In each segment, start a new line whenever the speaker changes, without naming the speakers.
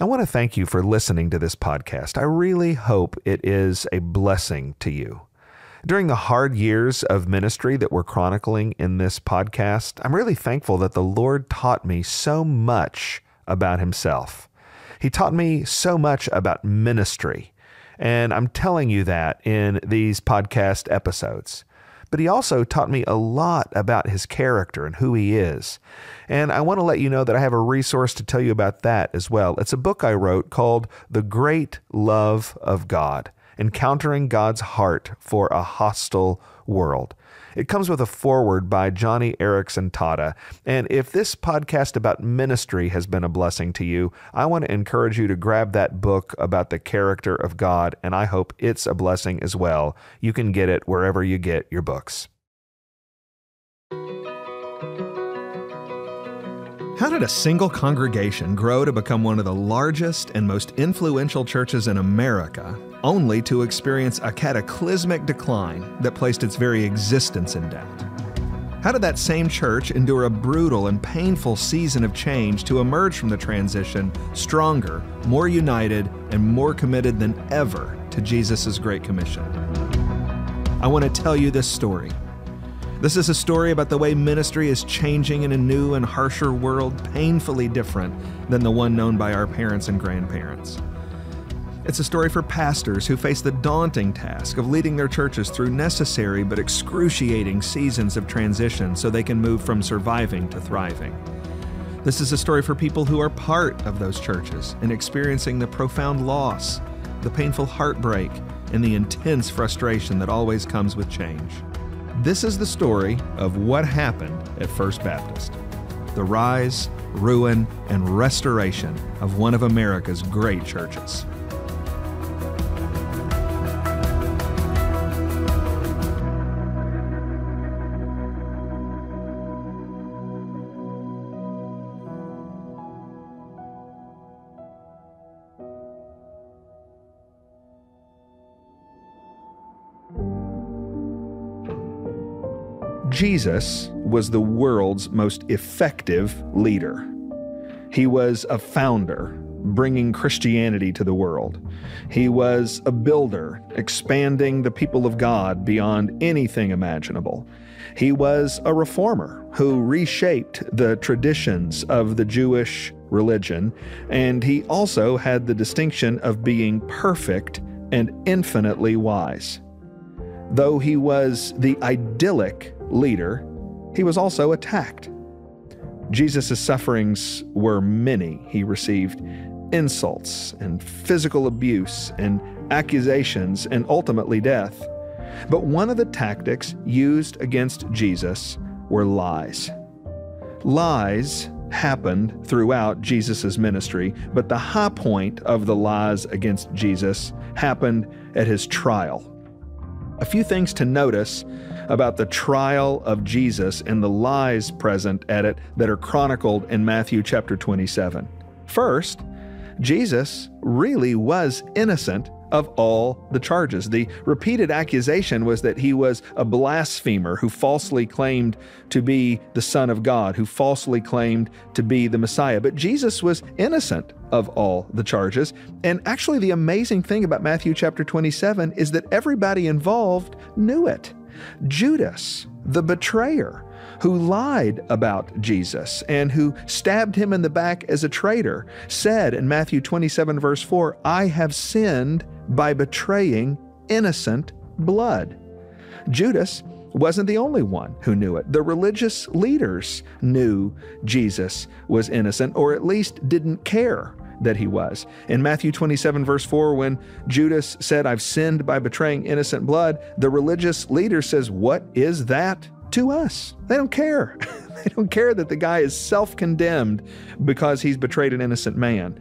I want to thank you for listening to this podcast. I really hope it is a blessing to you. During the hard years of ministry that we're chronicling in this podcast, I'm really thankful that the Lord taught me so much about Himself. He taught me so much about ministry, and I'm telling you that in these podcast episodes. But He also taught me a lot about His character and who He is. And I want to let you know that I have a resource to tell you about that as well. It's a book I wrote called The Great Love of God: Encountering God's Heart for a Hostile World. It comes with a foreword by Johnny Erickson Tata. And if this podcast about ministry has been a blessing to you, I want to encourage you to grab that book about the character of God, and I hope it's a blessing as well. You can get it wherever you get your books.
How did a single congregation grow to become one of the largest and most influential churches in America, only to experience a cataclysmic decline that placed its very existence in doubt? How did that same church endure a brutal and painful season of change to emerge from the transition stronger, more united, and more committed than ever to Jesus' Great Commission? I want to tell you this story. This is a story about the way ministry is changing in a new and harsher world, painfully different than the one known by our parents and grandparents. It's a story for pastors who face the daunting task of leading their churches through necessary but excruciating seasons of transition so they can move from surviving to thriving. This is a story for people who are part of those churches and experiencing the profound loss, the painful heartbreak, and the intense frustration that always comes with change. This is the story of what happened at First Baptist, the rise, ruin, and restoration of one of America's great churches.
Jesus was the world's most effective leader. He was a founder, bringing Christianity to the world. He was a builder, expanding the people of God beyond anything imaginable. He was a reformer who reshaped the traditions of the Jewish religion, and he also had the distinction of being perfect and infinitely wise. Though he was the idyllic leader, he was also attacked. Jesus' sufferings were many. He received insults and physical abuse and accusations and ultimately death. But one of the tactics used against Jesus were lies. Lies happened throughout Jesus' ministry, but the high point of the lies against Jesus happened at his trial. A few things to notice about the trial of Jesus and the lies present at it that are chronicled in Matthew chapter 27. First, Jesus really was innocent of all the charges. The repeated accusation was that he was a blasphemer who falsely claimed to be the Son of God, who falsely claimed to be the Messiah. But Jesus was innocent of all the charges. And actually, the amazing thing about Matthew chapter 27 is that everybody involved knew it. Judas, the betrayer, who lied about Jesus and who stabbed him in the back as a traitor, said in Matthew 27 verse 4, "I have sinned by betraying innocent blood." Judas wasn't the only one who knew it. The religious leaders knew Jesus was innocent, or at least didn't care that he was. In Matthew 27 verse 4, when Judas said, "I've sinned by betraying innocent blood," the religious leader says, "What is that to us?" They don't care. They don't care that the guy is self-condemned because he's betrayed an innocent man.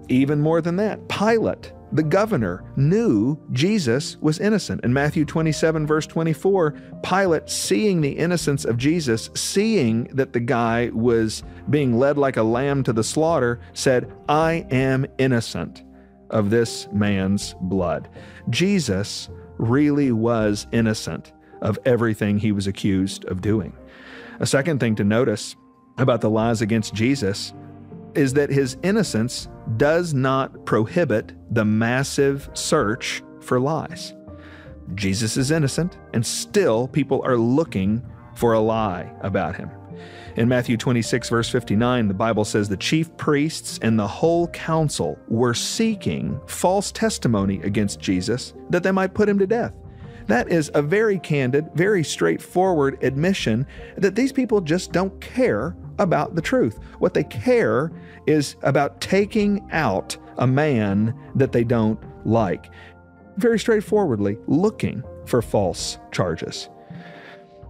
Even more than that, Pilate, the governor, knew Jesus was innocent. In Matthew 27 verse 24, Pilate, seeing the innocence of Jesus, seeing that the guy was being led like a lamb to the slaughter, said, "I am innocent of this man's blood." Jesus really was innocent of everything he was accused of doing. A second thing to notice about the lies against Jesus is that his innocence does not prohibit the massive search for lies. Jesus is innocent, and still people are looking for a lie about him. In Matthew 26, verse 59, the Bible says the chief priests and the whole council were seeking false testimony against Jesus that they might put him to death. That is a very candid, very straightforward admission that these people just don't care about the truth. What they care is about taking out a man that they don't like. Very straightforwardly looking for false charges.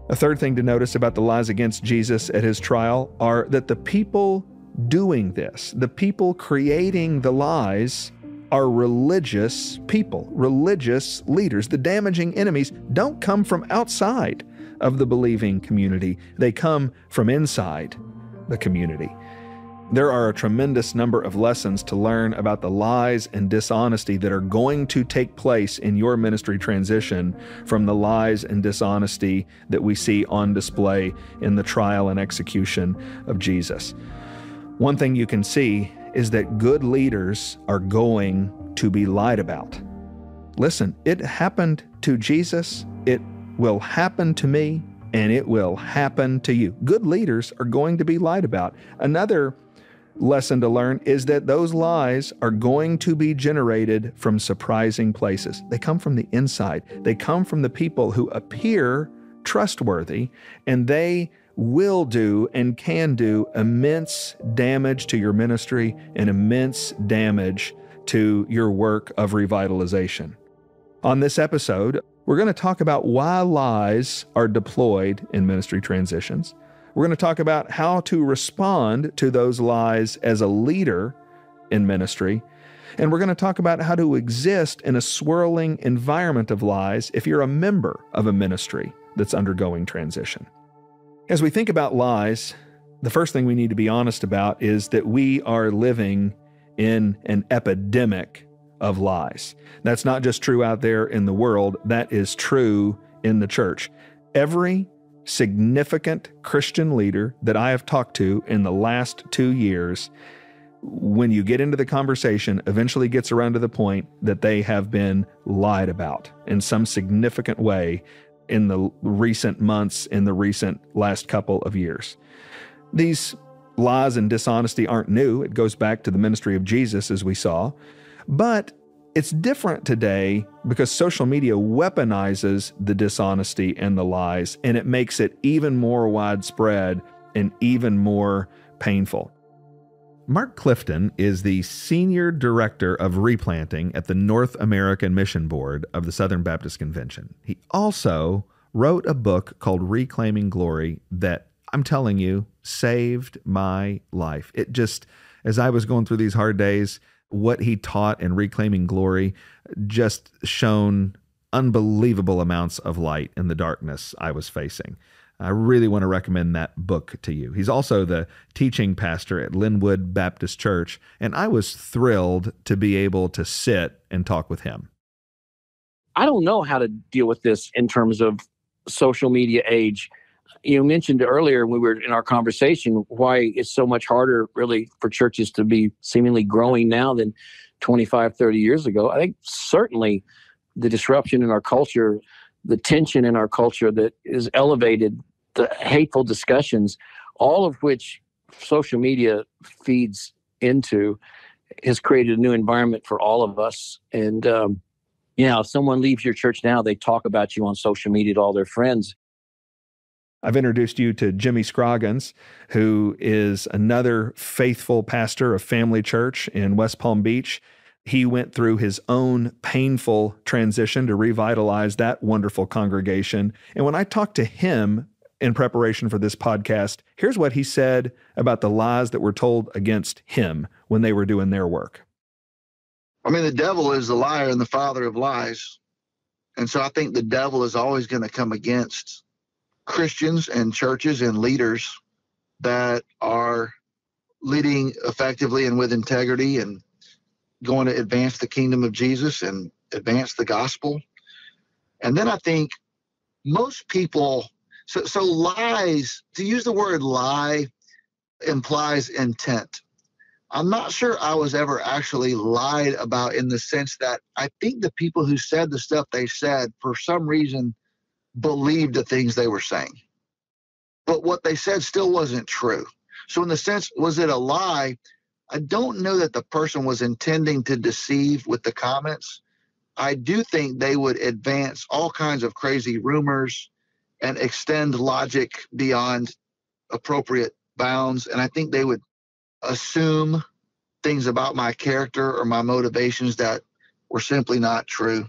A third thing to notice about the lies against Jesus at his trial are that the people doing this, the people creating the lies, are religious people, religious leaders. The damaging enemies don't come from outside of the believing community. They come from inside the community. There are a tremendous number of lessons to learn about the lies and dishonesty that are going to take place in your ministry transition from the lies and dishonesty that we see on display in the trial and execution of Jesus. One thing you can see is that good leaders are going to be lied about. Listen, it happened to Jesus, it will happen to me, and it will happen to you. Good leaders are going to be lied about. Another lesson to learn is that those lies are going to be generated from surprising places. They come from the inside. They come from the people who appear trustworthy, and they will do and can do immense damage to your ministry and immense damage to your work of revitalization. On this episode, we're going to talk about why lies are deployed in ministry transitions. We're going to talk about how to respond to those lies as a leader in ministry. And we're going to talk about how to exist in a swirling environment of lies if you're a member of a ministry that's undergoing transition. As we think about lies, the first thing we need to be honest about is that we are living in an epidemic of lies. That's not just true out there in the world, that is true in the church. Every significant Christian leader that I have talked to in the last 2 years, when you get into the conversation, eventually gets around to the point that they have been lied about in some significant way in the recent months, in the recent last couple of years. These lies and dishonesty aren't new. It goes back to the ministry of Jesus, as we saw. But it's different today because social media weaponizes the dishonesty and the lies, and it makes it even more widespread and even more painful. Mark Clifton is the Senior Director of Replanting at the North American Mission Board of the Southern Baptist Convention. He also wrote a book called Reclaiming Glory that, I'm telling you, saved my life. It just, as I was going through these hard days, what he taught in Reclaiming Glory just shone unbelievable amounts of light in the darkness I was facing. I really want to recommend that book to you. He's also the teaching pastor at Linwood Baptist Church, and I was thrilled to be able to sit and talk with him.
I don't know how to deal with this in terms of social media age. You mentioned earlier when we were in our conversation why it's so much harder really for churches to be seemingly growing now than 25, 30 years ago. I think certainly the disruption in our culture, the tension in our culture that is elevated, the hateful discussions, all of which social media feeds into, has created a new environment for all of us. And, if someone leaves your church now, they talk about you on social media to all their friends.
I've introduced you to Jimmy Scroggins, who is another faithful pastor of Family Church in West Palm Beach. He went through his own painful transition to revitalize that wonderful congregation. And when I talked to him in preparation for this podcast, here's what he said about the lies that were told against him when they were doing their work.
I mean, the devil is the liar and the father of lies. And so I think the devil is always going to come against Christians and churches and leaders that are leading effectively and with integrity and going to advance the kingdom of Jesus and advance the gospel. And then I think most people, so lies, to use the word lie implies intent. I'm not sure I was ever actually lied about, in the sense that I think the people who said the stuff they said, for some reason, believed the things they were saying. But what they said still wasn't true. So in the sense, was it a lie? I don't know that the person was intending to deceive with the comments. I do think they would advance all kinds of crazy rumors and extend logic beyond appropriate bounds. And I think they would assume things about my character or my motivations that were simply not true.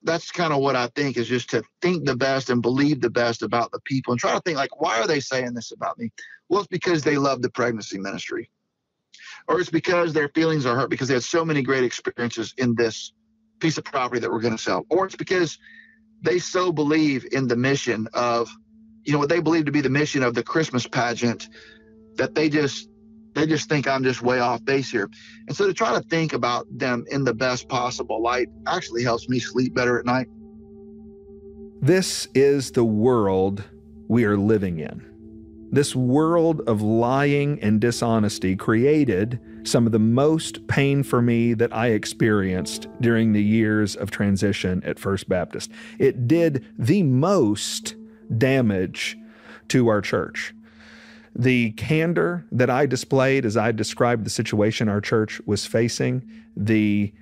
That's kind of what I think, is just to think the best and believe the best about the people and try to think, like, why are they saying this about me? Well, it's because they love the pregnancy ministry. Or it's because their feelings are hurt because they had so many great experiences in this piece of property that we're going to sell. Or it's because they so believe in the mission of, what they believe to be the mission of the Christmas pageant, that they just think I'm just way off base here. And so to try to think about them in the best possible light actually helps me sleep better at night.
This is the world we are living in. This world of lying and dishonesty created some of the most pain for me that I experienced during the years of transition at First Baptist. It did the most damage to our church. The candor that I displayed as I described the situation our church was facing, the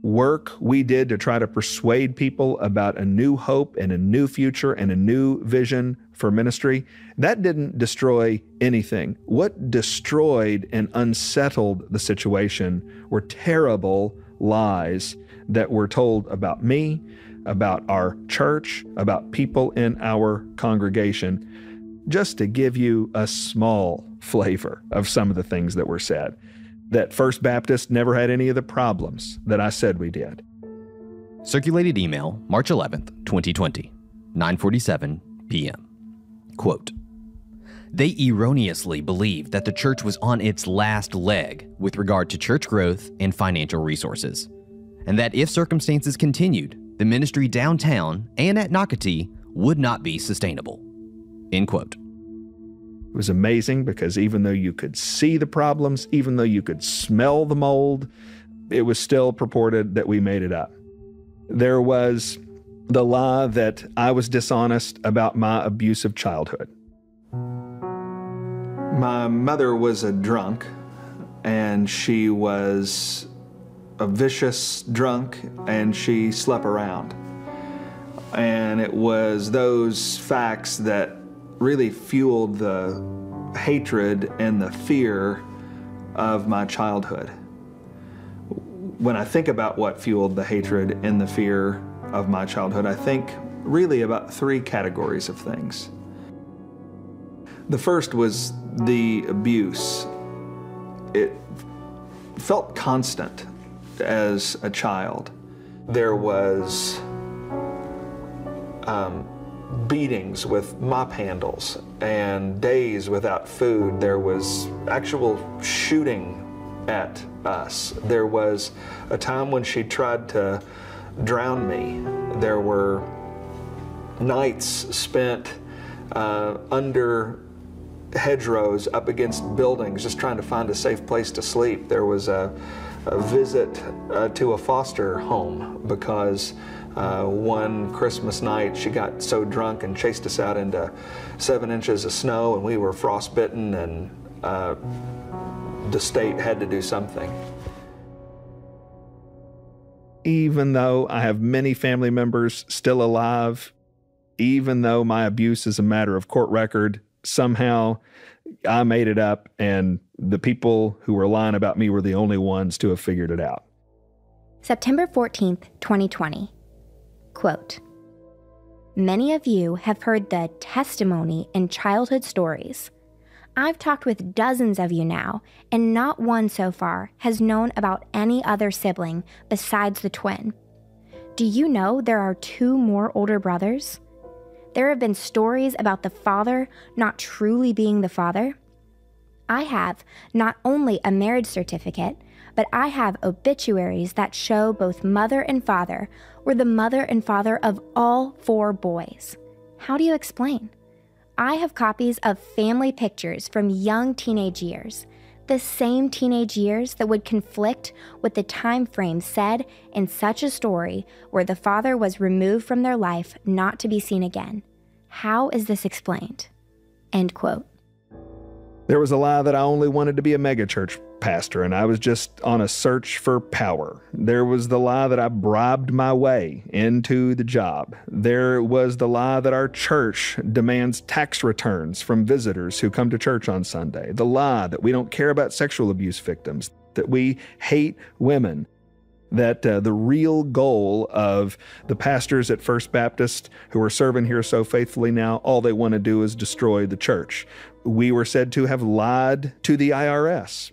work we did to try to persuade people about a new hope and a new future and a new vision for ministry, that didn't destroy anything. What destroyed and unsettled the situation were terrible lies that were told about me, about our church, about people in our congregation, just to give you a small flavor of some of the things that were said. That First Baptist never had any of the problems that I said we did.
Circulated email, March 11th, 2020, 9:47 p.m. Quote, "They erroneously believed that the church was on its last leg with regard to church growth and financial resources, and that if circumstances continued, the ministry downtown and at Nocatee would not be sustainable." End quote.
It was amazing because even though you could see the problems, even though you could smell the mold, it was still purported that we made it up. There was the lie that I was dishonest about my abusive childhood. My mother was a drunk, and she was a vicious drunk, and she slept around. And it was those facts that really fueled the hatred and the fear of my childhood. When I think about what fueled the hatred and the fear of my childhood, I think really about three categories of things. The first was the abuse. It felt constant as a child. There was beatings with mop handles and days without food. There was actual shooting at us. There was a time when she tried to drown me. There were nights spent under hedgerows up against buildings just trying to find a safe place to sleep. There was a visit to a foster home because one Christmas night she got so drunk and chased us out into 7 inches of snow, and we were frostbitten, and the state had to do something. Even though I have many family members still alive, even though my abuse is a matter of court record, somehow I made it up, and the people who were lying about me were the only ones to have figured it out.
September 14th, 2020. Quote, "Many of you have heard the testimony in childhood stories. I've talked with dozens of you now, and not one so far has known about any other sibling besides the twin. Do you know there are 2 more older brothers? There have been stories about the father not truly being the father. I have not only a marriage certificate, but I have obituaries that show both mother and father were the mother and father of all 4 boys. How do you explain? I have copies of family pictures from young teenage years, The same teenage years that would conflict with the time frame said in such a story where the father was removed from their life not to be seen again. How is this explained? End quote.
There was a lie that I only wanted to be a megachurch pastor and I was just on a search for power. There was the lie that I bribed my way into the job. There was the lie that our church demands tax returns from visitors who come to church on Sunday. The lie that we don't care about sexual abuse victims, that we hate women. That the real goal of the pastors at First Baptist who are serving here so faithfully now, all they want to do is destroy the church. We were said to have lied to the IRS.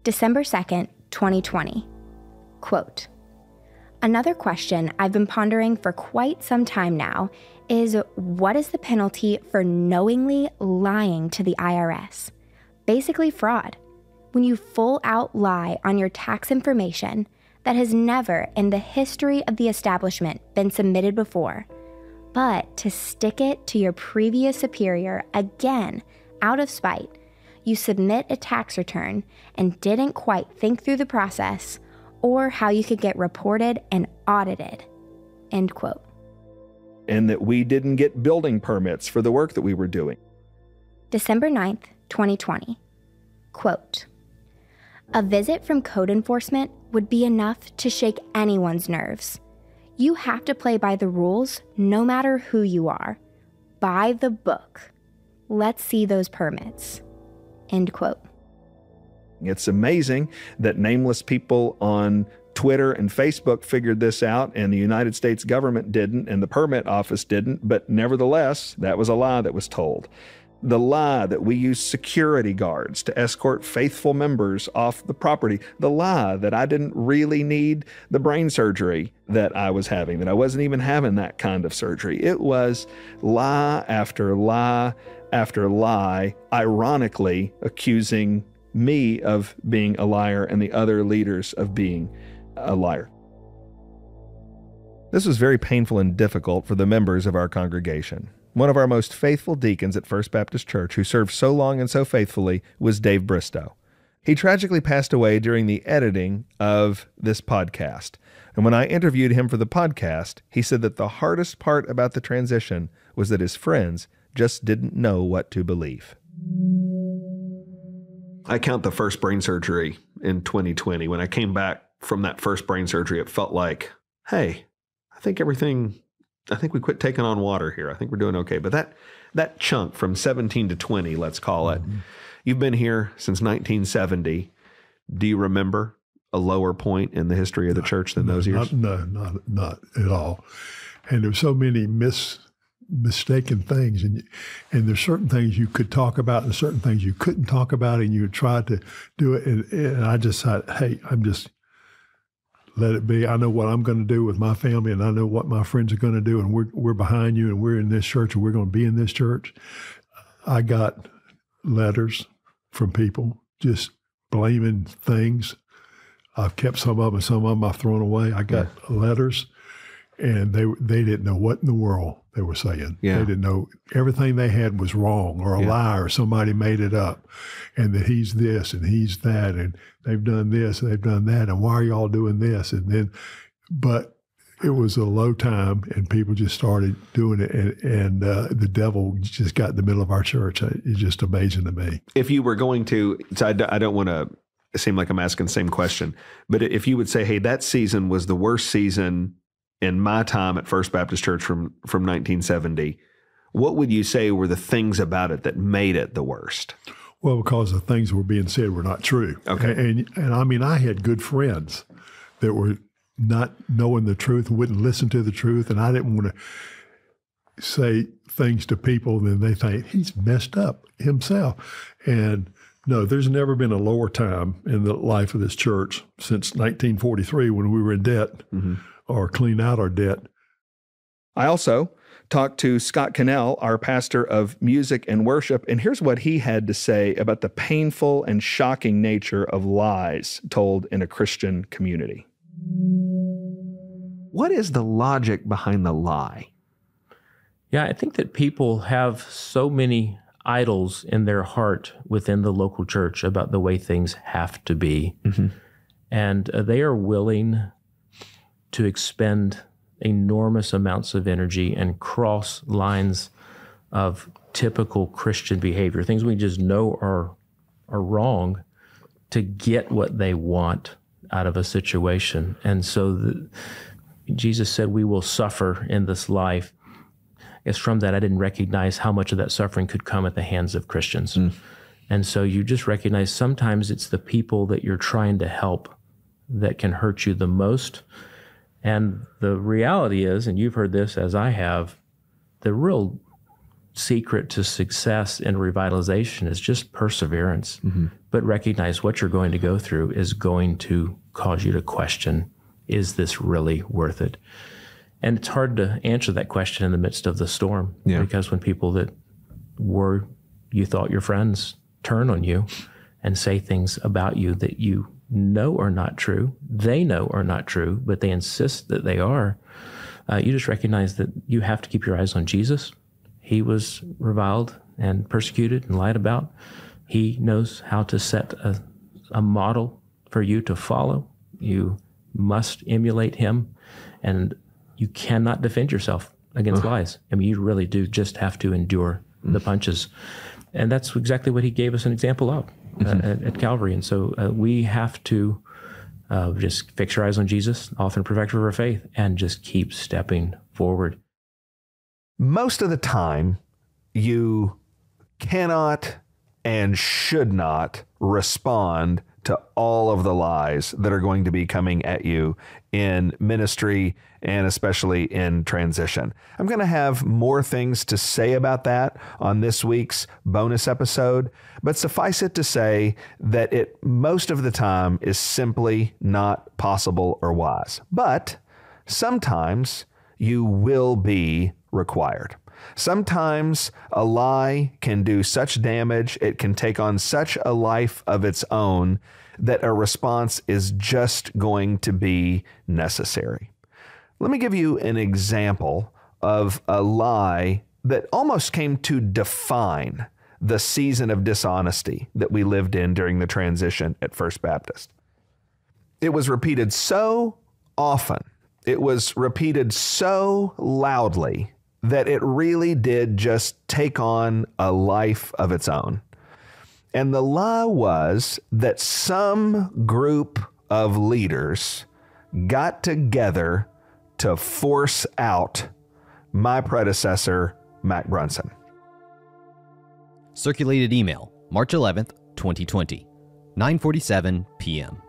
December 2nd, 2020. Quote, another question I've been pondering for quite some time now is what is the penalty for knowingly lying to the IRS? Basically fraud. When you full out lie on your tax information that has never in the history of the establishment been submitted before, but to stick it to your previous superior again out of spite, you submit a tax return and didn't quite think through the process or how you could get reported and audited. End quote.
And that we didn't get building permits for the work that we were doing.
December 9th, 2020. Quote, a visit from code enforcement would be enough to shake anyone's nerves. You have to play by the rules no matter who you are. By the book. Let's see those permits. End quote.
It's amazing that nameless people on Twitter and Facebook figured this out and the United States government didn't and the permit office didn't, but nevertheless, that was a lie that was told. The lie that we use security guards to escort faithful members off the property. The lie that I didn't really need the brain surgery that I was having, that I wasn't even having that kind of surgery. It was lie after lie after lie, ironically accusing me of being a liar and the other leaders of being a liar.
This was very painful and difficult for the members of our congregation. One of our most faithful deacons at First Baptist Church, who served so long and so faithfully, was Dave Bristow. He tragically passed away during the editing of this podcast. And when I interviewed him for the podcast, he said that the hardest part about the transition was that his friends just didn't know what to believe.
I count the first brain surgery in 2020. When I came back from that first brain surgery, it felt like, hey, I think we quit taking on water here. I think we're doing okay. But that chunk from 17 to 20, let's call it, you've been here since 1970. Do you remember a lower point in the history of the church than those years?
Not at all. And there's so many mistaken things. And there's certain things you could talk about and certain things you couldn't talk about, and you tried to do it. And I just thought, hey, let it be. I know what I'm going to do with my family, and I know what my friends are going to do, and we're behind you, and we're in this church, and we're going to be in this church. I got letters from people just blaming things. I've kept some of them, and some of them I've thrown away. I got letters, and they didn't know what in the world they were saying.
Yeah.
They didn't know. Everything they had was wrong or a lie, or somebody made it up, and that he's this and he's that, and they've done this and they've done that, and why are y'all doing this? And then, but it was a low time, and people just started doing it, and the devil just got in the middle of our church. It's just amazing to me.
If you were going to, so I don't want to seem like I'm asking the same question, but if you would say, hey, that season was the worst season in my time at First Baptist Church from 1970, what would you say were the things about it that made it the worst?
Well, because the things that were being said were not true.
Okay.
And I mean, I had good friends that were not knowing the truth, wouldn't listen to the truth, and I didn't want to say things to people and then they think he's messed up himself. And no, there's never been a lower time in the life of this church since 1943 when we were in debt. Or clean out our debt.
I also talked to Scott Cannell, our pastor of music and worship, and here's what he had to say about the painful and shocking nature of lies told in a Christian community. What is the logic behind the lie?
Yeah, I think that people have so many idols in their heart within the local church about the way things have to be. And they are willing to expend enormous amounts of energy and cross lines of typical Christian behavior, things we just know are wrong, to get what they want out of a situation. And so Jesus said we will suffer in this life. It's from that I didn't recognize how much of that suffering could come at the hands of Christians. And so you just recognize sometimes it's the people that you're trying to help that can hurt you the most. And the reality is, and you've heard this as I have, the real secret to success and revitalization is just perseverance. But recognize what you're going to go through is going to cause you to question, is this really worth it? And it's hard to answer that question in the midst of the storm, because when people that were, you thought your friends, turn on you and say things about you that you know are not true, they know are not true, but they insist that they are, you just recognize that you have to keep your eyes on Jesus. He was reviled and persecuted and lied about. He knows how to set a model for you to follow. You must emulate him, and you cannot defend yourself against lies. I mean, you really do just have to endure the punches. And that's exactly what he gave us an example of at Calvary. And so we have to just fix our eyes on Jesus, author and perfecter of our faith, and just keep stepping forward.
Most of the time, you cannot and should not respond to all of the lies that are going to be coming at you in ministry and especially in transition. I'm going to have more things to say about that on this week's bonus episode, but suffice it to say that it most of the time is simply not possible or wise. But sometimes you will be required. Sometimes a lie can do such damage, it can take on such a life of its own, that a response is just going to be necessary. Let me give you an example of a lie that almost came to define the season of dishonesty that we lived in during the transition at First Baptist. It was repeated so often, it was repeated so loudly, that it really did just take on a life of its own. And the lie was that some group of leaders got together to force out my predecessor, Mac Brunson.
Circulated email, March 11th, 2020, 9:47 p.m.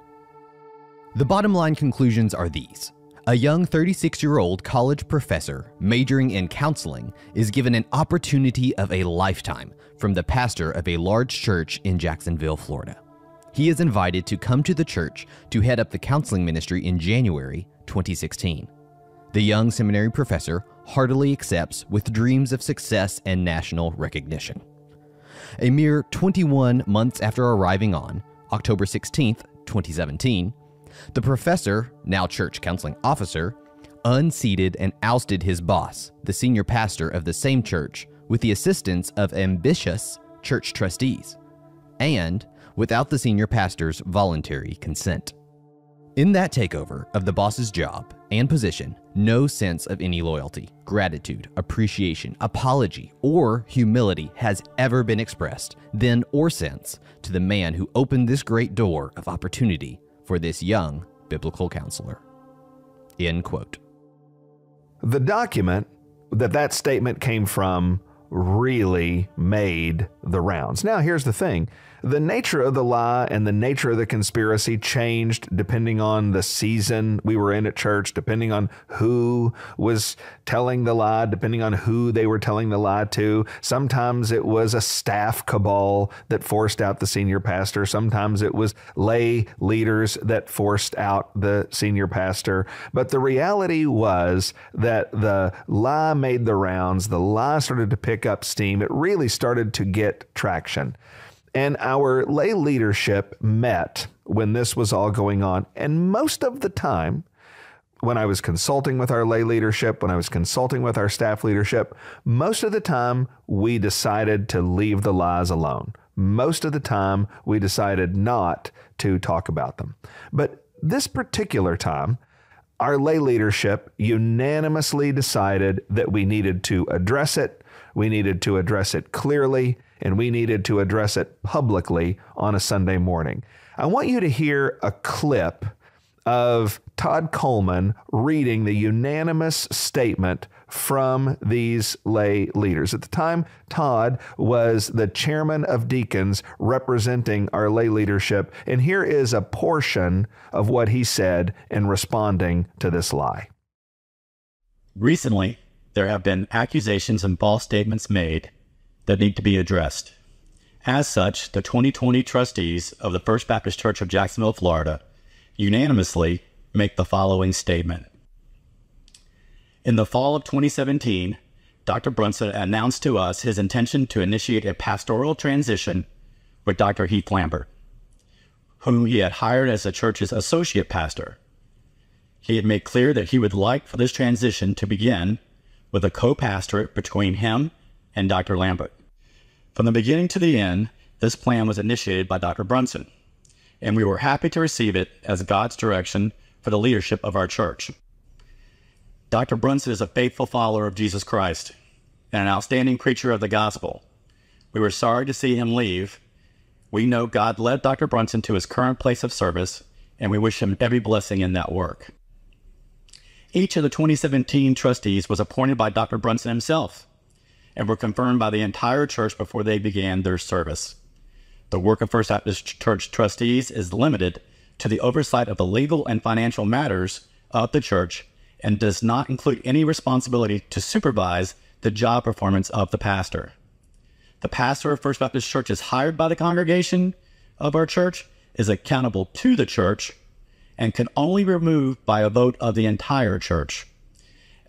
The bottom line conclusions are these. A young 36-year-old college professor majoring in counseling is given an opportunity of a lifetime from the pastor of a large church in Jacksonville, Florida. He is invited to come to the church to head up the counseling ministry in January 2016. The young seminary professor heartily accepts with dreams of success and national recognition. A mere 21 months after arriving on October 16th, 2017, the professor, now church counseling officer, unseated and ousted his boss, the senior pastor of the same church, with the assistance of ambitious church trustees, and without the senior pastor's voluntary consent. In that takeover of the boss's job and position, no sense of any loyalty, gratitude, appreciation, apology, or humility has ever been expressed, then or since, to the man who opened this great door of opportunity for this young biblical counselor. End quote.
The document that statement came from really made the rounds. Now, here's the thing. The nature of the lie and the nature of the conspiracy changed depending on the season we were in at church, depending on who was telling the lie, depending on who they were telling the lie to. Sometimes it was a staff cabal that forced out the senior pastor. Sometimes it was lay leaders that forced out the senior pastor. But the reality was that the lie made the rounds. The lie started to pick up steam. It really started to get traction. And our lay leadership met when this was all going on. And most of the time, when I was consulting with our lay leadership, when I was consulting with our staff leadership, most of the time we decided to leave the lies alone. Most of the time we decided not to talk about them. But this particular time, our lay leadership unanimously decided that we needed to address it, we needed to address it clearly, and we needed to address it publicly on a Sunday morning. I want you to hear a clip of Todd Coleman reading the unanimous statement from these lay leaders. At the time, Todd was the chairman of deacons representing our lay leadership, and here is a portion of what he said in responding to this lie.
Recently, there have been accusations and false statements made that need to be addressed. As such, the 2020 trustees of the First Baptist Church of Jacksonville, Florida, unanimously make the following statement. In the fall of 2017, Dr. Brunson announced to us his intention to initiate a pastoral transition with Dr. Heath Lambert, whom he had hired as the church's associate pastor. He had made clear that he would like for this transition to begin with a co-pastorate between him and Dr. Lambert. From the beginning to the end, this plan was initiated by Dr. Brunson, and we were happy to receive it as God's direction for the leadership of our church. Dr. Brunson is a faithful follower of Jesus Christ and an outstanding preacher of the gospel. We were sorry to see him leave. We know God led Dr. Brunson to his current place of service, and we wish him every blessing in that work. Each of the 2017 trustees was appointed by Dr. Brunson himself and were confirmed by the entire church before they began their service. The work of First Baptist Church trustees is limited to the oversight of the legal and financial matters of the church and does not include any responsibility to supervise the job performance of the pastor. The pastor of First Baptist Church is hired by the congregation of our church, is accountable to the church, and can only be removed by a vote of the entire church.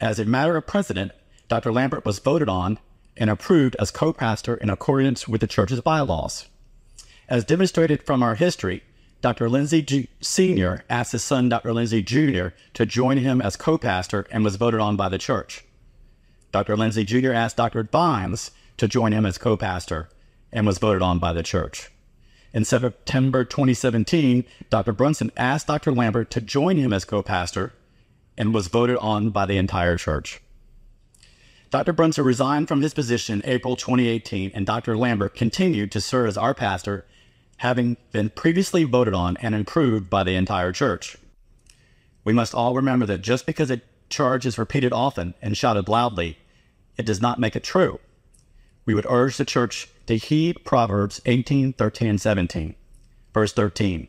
As a matter of precedent, Dr. Lambert was voted on and approved as co-pastor in accordance with the church's bylaws. As demonstrated from our history, Dr. Lindsay Sr. asked his son, Dr. Lindsay Jr., to join him as co-pastor and was voted on by the church. Dr. Lindsay Jr. asked Dr. Vines to join him as co-pastor and was voted on by the church. In September 2017, Dr. Brunson asked Dr. Lambert to join him as co-pastor and was voted on by the entire church. Dr. Brunson resigned from his position in April 2018, and Dr. Lambert continued to serve as our pastor, having been previously voted on and approved by the entire church. We must all remember that just because a charge is repeated often and shouted loudly, it does not make it true. We would urge the church to heed Proverbs 18, 13, and 17. Verse 13,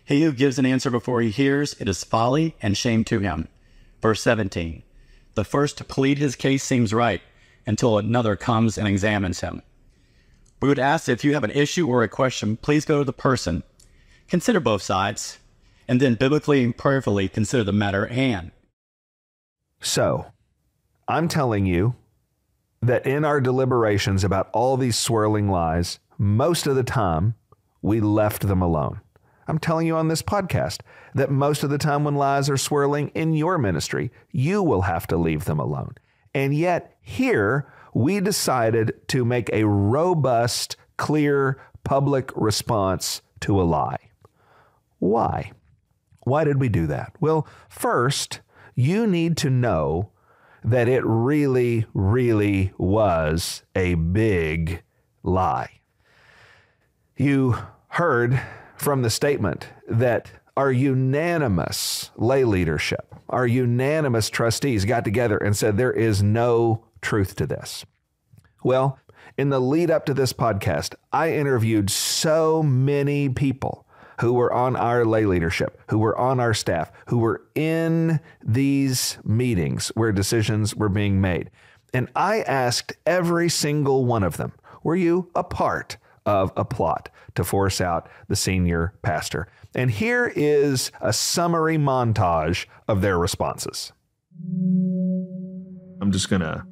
he who gives an answer before he hears, it is folly and shame to him. Verse 17, the first to plead his case seems right until another comes and examines him. We would ask that if you have an issue or a question, please go to the person. Consider both sides, and then biblically and prayerfully consider the matter at hand.
So, I'm telling you that in our deliberations about all these swirling lies, most of the time, we left them alone. I'm telling you on this podcast that most of the time when lies are swirling in your ministry, you will have to leave them alone. And yet here, we decided to make a robust, clear, public response to a lie. Why? Why did we do that? Well, first, you need to know that it really, really was a big lie. You heard from the statement that our unanimous lay leadership, our unanimous trustees got together and said there is no truth to this. Well, in the lead up to this podcast, I interviewed so many people who were on our lay leadership, who were on our staff, who were in these meetings where decisions were being made. And I asked every single one of them, were you a part of a plot to force out the senior pastor? And here is a summary montage of their responses.
I'm just going to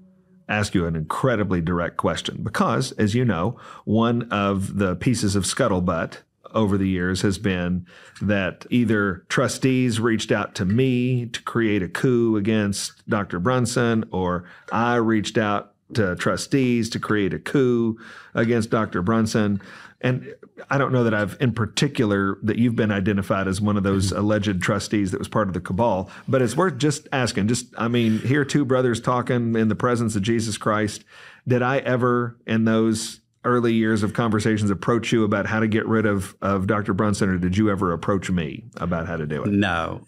ask you an incredibly direct question because, as you know, one of the pieces of scuttlebutt
over the years has been that either trustees reached out to me to create a coup against Dr. Brunson, or I reached out to trustees to create a coup against Dr. Brunson. And I don't know that in particular, that you've been identified as one of those alleged trustees that was part of the cabal, but it's worth just asking. Here are two brothers talking in the presence of Jesus Christ. Did I ever, in those early years of conversations, approach you about how to get rid of Dr. Brunson, or did you ever approach me about how to do it?
No,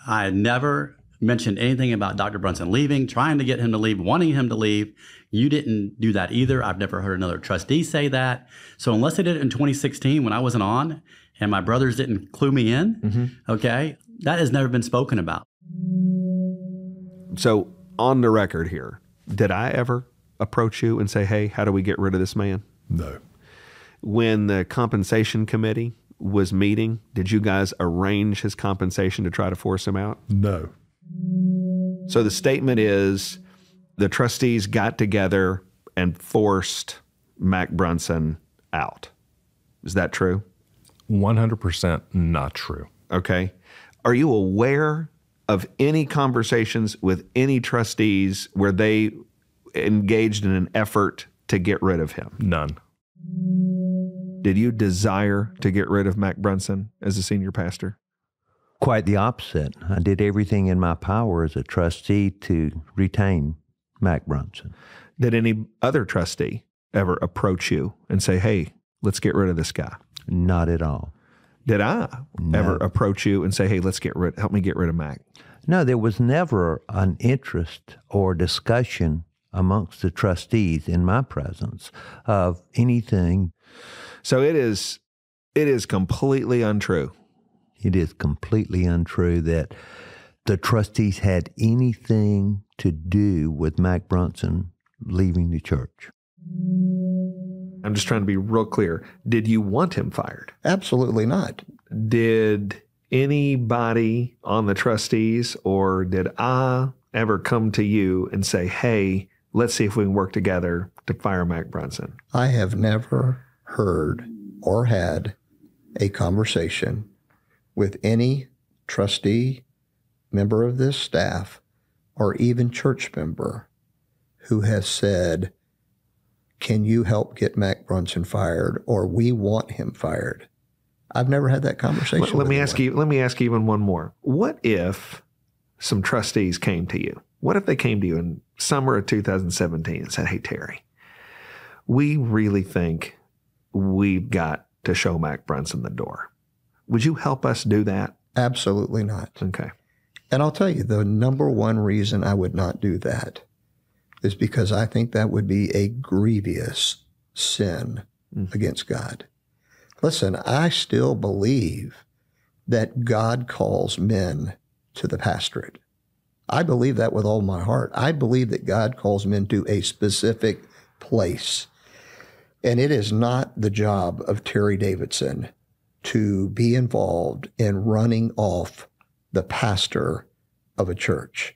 I never mentioned anything about Dr. Brunson leaving, trying to get him to leave, wanting him to leave. You didn't do that either. I've never heard another trustee say that. So unless they did it in 2016 when I wasn't on and my brothers didn't clue me in, okay, that has never been spoken about.
So on the record here, did I ever approach you and say, hey, how do we get rid of this man?
No.
When the compensation committee was meeting, did you guys arrange his compensation to try to force him out?
No.
So the statement is the trustees got together and forced Mac Brunson out. Is that true?
100% not true.
Okay. Are you aware of any conversations with any trustees where they engaged in an effort to get rid of him?
None.
Did you desire to get rid of Mac Brunson as a senior pastor?
Quite the opposite. I did everything in my power as a trustee to retain Mac Brunson.
Did any other trustee ever approach you and say, hey, let's get rid of this guy?
Not at all.
Did I ever approach you and say, hey, help me get rid of Mac?
No, there was never an interest or discussion amongst the trustees in my presence of anything.
So it is completely untrue.
It is completely untrue that the trustees had anything to do with Mac Brunson leaving the church.
I'm just trying to be real clear. Did you want him fired?
Absolutely not.
Did anybody on the trustees, or did I ever come to you and say, hey, let's see if we can work together to fire Mac Brunson?
I have never heard or had a conversation with any trustee, member of this staff, or even church member who has said, can you help get Mac Brunson fired, or we want him fired. I've never had that conversation.
Let me ask you even one more. What if some trustees came to you? What if they came to you in summer of 2017 and said, hey, Terry, we really think we've got to show Mac Brunson the door. Would you help us do that?
Absolutely not.
Okay.
And I'll tell you, the number one reason I would not do that is because I think that would be a grievous sin against God. Listen, I still believe that God calls men to the pastorate. I believe that with all my heart. I believe that God calls men to a specific place. And it is not the job of Terry Davidson to be involved in running off the pastor of a church.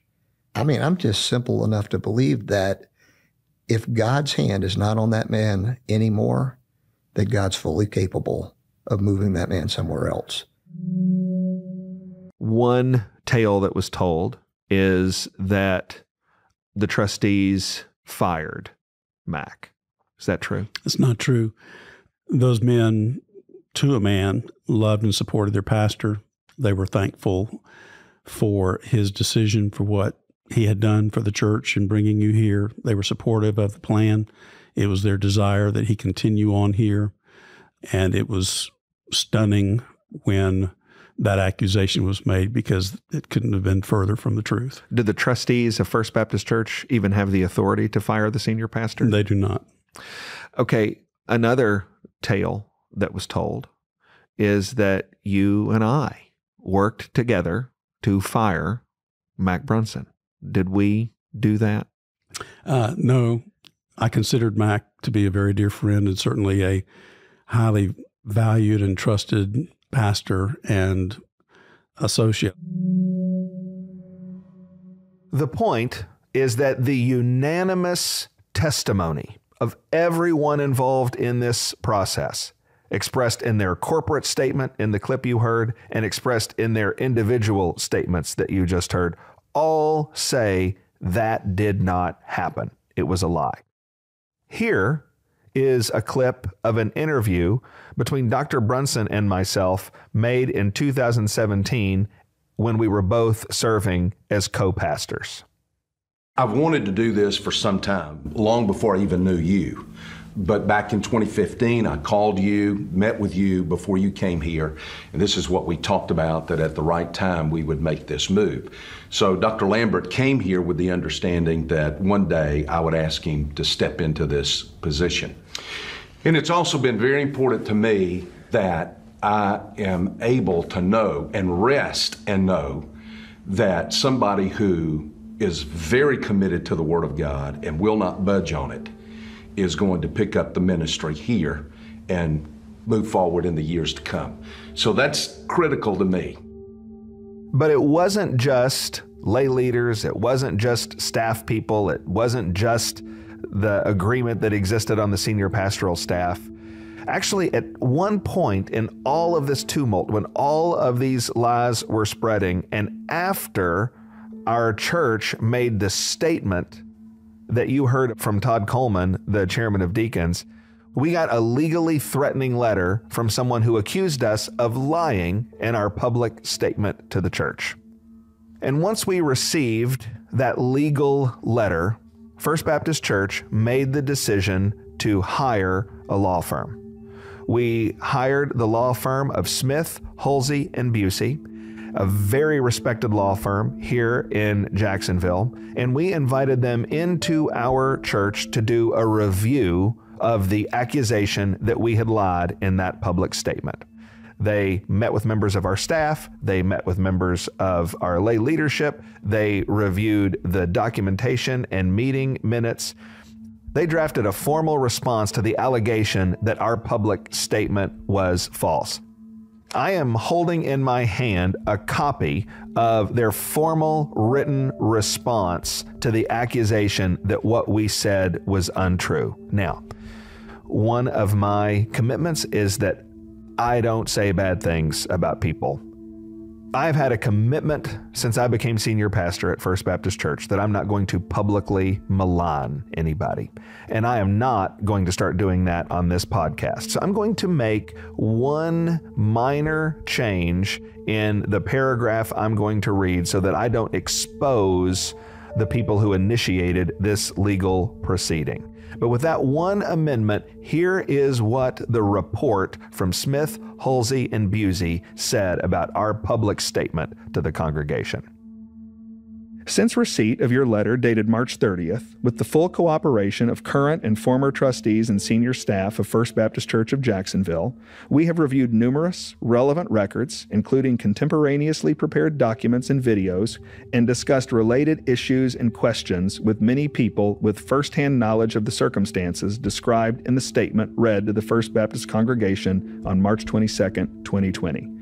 I mean, I'm just simple enough to believe that if God's hand is not on that man anymore, that God's fully capable of moving that man somewhere else.
One tale that was told is that the trustees fired Mac. Is that true?
It's not true. Those men, to a man, loved and supported their pastor. They were thankful for his decision, for what he had done for the church in bringing you here. They were supportive of the plan. It was their desire that he continue on here. And it was stunning when that accusation was made, because it couldn't have been further from the truth.
Did the trustees of First Baptist Church even have the authority to fire the senior pastor?
They do not.
Okay. Another tale that was told is that you and I worked together to fire Mac Brunson. Did we do that?
No. I considered Mac to be a very dear friend and certainly a highly valued and trusted pastor and associate.
The point is that the unanimous testimony of everyone involved in this process, expressed in their corporate statement in the clip you heard, and expressed in their individual statements that you just heard, all say that did not happen. It was a lie. Here is a clip of an interview between Dr. Brunson and myself made in 2017 when we were both serving as co-pastors.
I've wanted to do this for some time, long before I even knew you. But back in 2015, I called you, met with you before you came here, and this is what we talked about, that at the right time we would make this move. So Dr. Lambert came here with the understanding that one day I would ask him to step into this position. And it's also been very important to me that I am able to know and rest and know that somebody who is very committed to the Word of God and will not budge on it is going to pick up the ministry here and move forward in the years to come. So that's critical to me.
But it wasn't just lay leaders, it wasn't just staff people, it wasn't just the agreement that existed on the senior pastoral staff. Actually, at one point in all of this tumult, when all of these lies were spreading, and after our church made the statement that you heard from Todd Coleman, the chairman of deacons, we got a legally threatening letter from someone who accused us of lying in our public statement to the church. And once we received that legal letter, First Baptist Church made the decision to hire a law firm. We hired the law firm of Smith, Hulsey, and Busey, a very respected law firm here in Jacksonville, and we invited them into our church to do a review of the accusation that we had lied in that public statement. They met with members of our staff, they met with members of our lay leadership, they reviewed the documentation and meeting minutes. They drafted a formal response to the allegation that our public statement was false. I am holding in my hand a copy of their formal written response to the accusation that what we said was untrue. Now, one of my commitments is that I don't say bad things about people. I've had a commitment since I became senior pastor at First Baptist Church that I'm not going to publicly malign anybody. And I am not going to start doing that on this podcast. So I'm going to make one minor change in the paragraph I'm going to read so that I don't expose the people who initiated this legal proceeding. But with that one amendment, here is what the report from Smith, Hulsey, and Busey said about our public statement to the congregation.
Since receipt of your letter dated March 30th, with the full cooperation of current and former trustees and senior staff of First Baptist Church of Jacksonville, we have reviewed numerous relevant records, including contemporaneously prepared documents and videos, and discussed related issues and questions with many people with firsthand knowledge of the circumstances described in the statement read to the First Baptist congregation on March 22nd, 2020.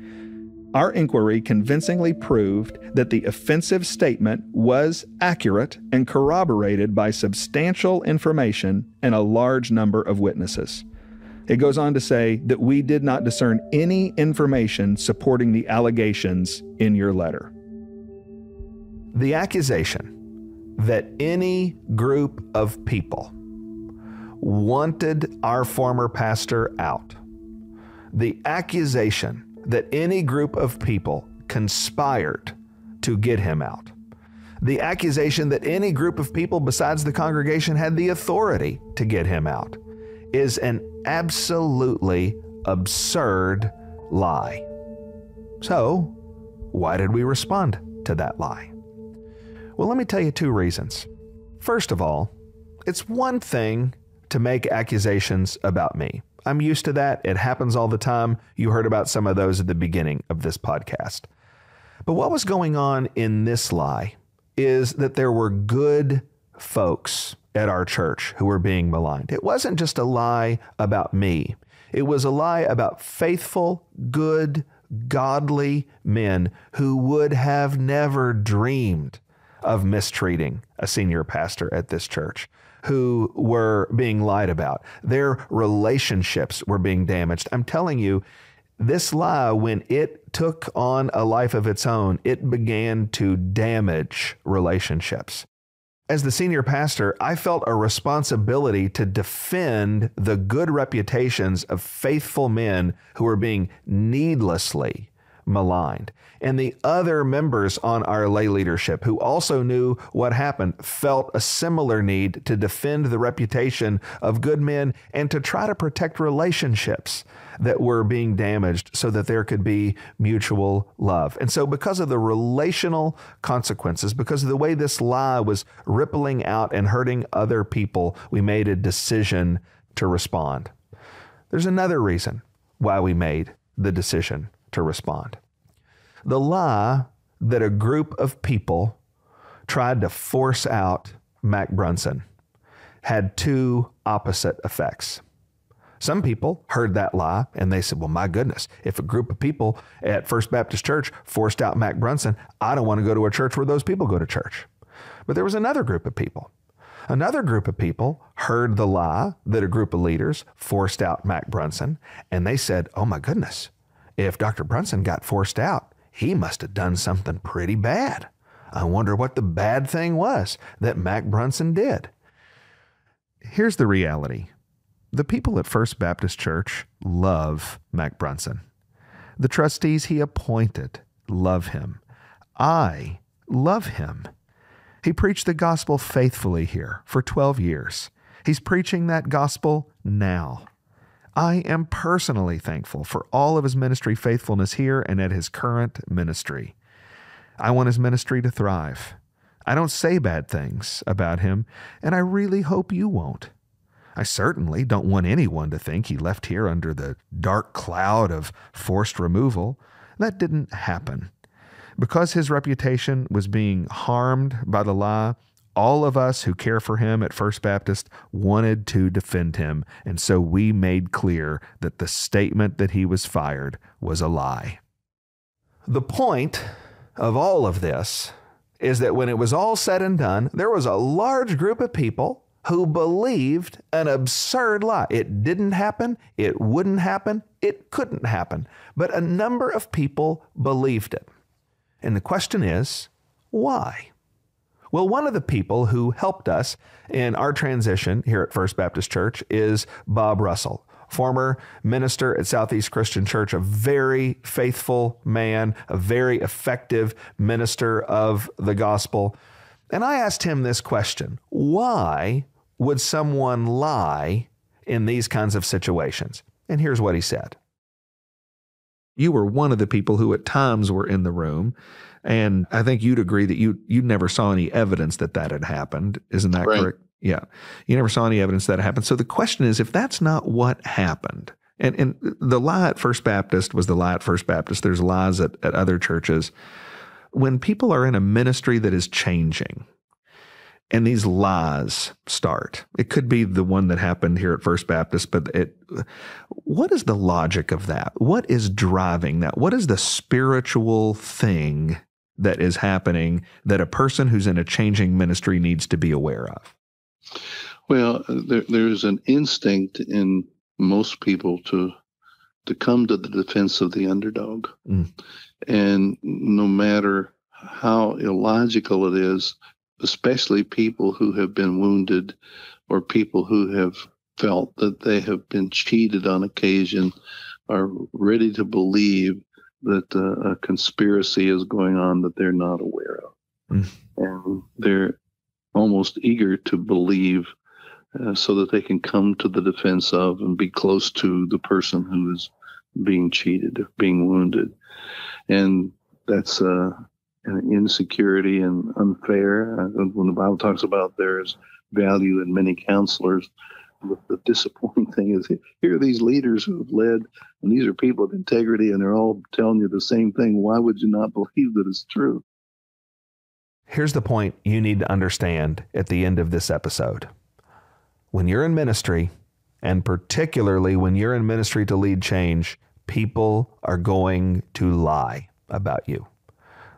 Our inquiry convincingly proved that the offensive statement was accurate and corroborated by substantial information and a large number of witnesses. It goes on to say that we did not discern any information supporting the allegations in your letter.
The accusation that any group of people wanted our former pastor out, the accusation that any group of people conspired to get him out, the accusation that any group of people besides the congregation had the authority to get him out, is an absolutely absurd lie. So, why did we respond to that lie? Well, let me tell you two reasons. First of all, it's one thing to make accusations about me. I'm used to that. It happens all the time. You heard about some of those at the beginning of this podcast. But what was going on in this lie is that there were good folks at our church who were being maligned. It wasn't just a lie about me. It was a lie about faithful, good, godly men who would have never dreamed of mistreating a senior pastor at this church, who were being lied about. Their relationships were being damaged. I'm telling you, this lie, when it took on a life of its own, it began to damage relationships. As the senior pastor, I felt a responsibility to defend the good reputations of faithful men who were being needlessly maligned. And the other members on our lay leadership who also knew what happened felt a similar need to defend the reputation of good men and to try to protect relationships that were being damaged so that there could be mutual love. And so because of the relational consequences, because of the way this lie was rippling out and hurting other people, we made a decision to respond. There's another reason why we made the decision to respond. The lie that a group of people tried to force out Mac Brunson had two opposite effects. Some people heard that lie and they said, well, my goodness, if a group of people at First Baptist Church forced out Mac Brunson, I don't want to go to a church where those people go to church. But there was another group of people. Another group of people heard the lie that a group of leaders forced out Mac Brunson, and they said, oh my goodness, if Dr. Brunson got forced out, he must have done something pretty bad. I wonder what the bad thing was that Mac Brunson did. Here's the reality. The people at First Baptist Church love Mac Brunson. The trustees he appointed love him. I love him. He preached the gospel faithfully here for 12 years. He's preaching that gospel now. I am personally thankful for all of his ministry faithfulness here and at his current ministry. I want his ministry to thrive. I don't say bad things about him, and I really hope you won't. I certainly don't want anyone to think he left here under the dark cloud of forced removal. That didn't happen. Because his reputation was being harmed by the lie, all of us who care for him at First Baptist wanted to defend him, and so we made clear that the statement that he was fired was a lie. The point of all of this is that when it was all said and done, there was a large group of people who believed an absurd lie. It didn't happen, it wouldn't happen, it couldn't happen. But a number of people believed it. And the question is, why? Well, one of the people who helped us in our transition here at First Baptist Church is Bob Russell, former minister at Southeast Christian Church, a very faithful man, a very effective minister of the gospel. And I asked him this question: why would someone lie in these kinds of situations? And here's what he said. You were one of the people who at times were in the room, and I think you'd agree that you never saw any evidence that had happened. Isn't that correct? Yeah. You never saw any evidence that it happened. So the question is, if that's not what happened, and the lie at First Baptist was the lie at First Baptist, there's lies at other churches. When people are in a ministry that is changing and these lies start, it could be the one that happened here at First Baptist, but what is the logic of that? What is driving that? What is the spiritual thing that is happening that a person who's in a changing ministry needs to be aware of?
Well, there's an instinct in most people to come to the defense of the underdog. And no matter how illogical it is, especially people who have been wounded or people who have felt that they have been cheated on occasion, are ready to believe that a conspiracy is going on that they're not aware of. And they're almost eager to believe so that they can come to the defense of and be close to the person who is being cheated, being wounded. And that's an insecurity and unfair. When the Bible talks about there's value in many counselors, the disappointing thing is here are these leaders who have led, and these are people of integrity, and they're all telling you the same thing. Why would you not believe that it's true?
Here's the point you need to understand at the end of this episode. When you're in ministry, and particularly when you're in ministry to lead change, people are going to lie about you.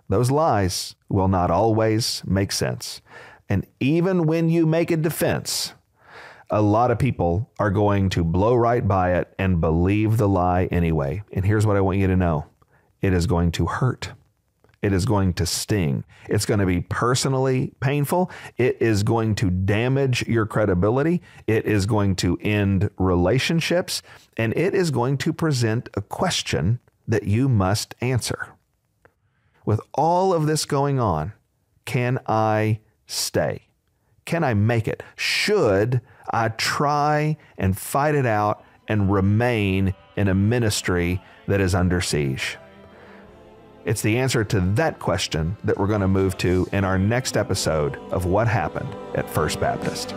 Those lies will not always make sense. And even when you make a defense, a lot of people are going to blow right by it and believe the lie anyway. And here's what I want you to know. It is going to hurt. It is going to sting. It's going to be personally painful. It is going to damage your credibility. It is going to end relationships. And it is going to present a question that you must answer. With all of this going on, can I stay? Can I make it? Should I try and fight it out and remain in a ministry that is under siege? It's the answer to that question that we're going to move to in our next episode of What Happened at First Baptist.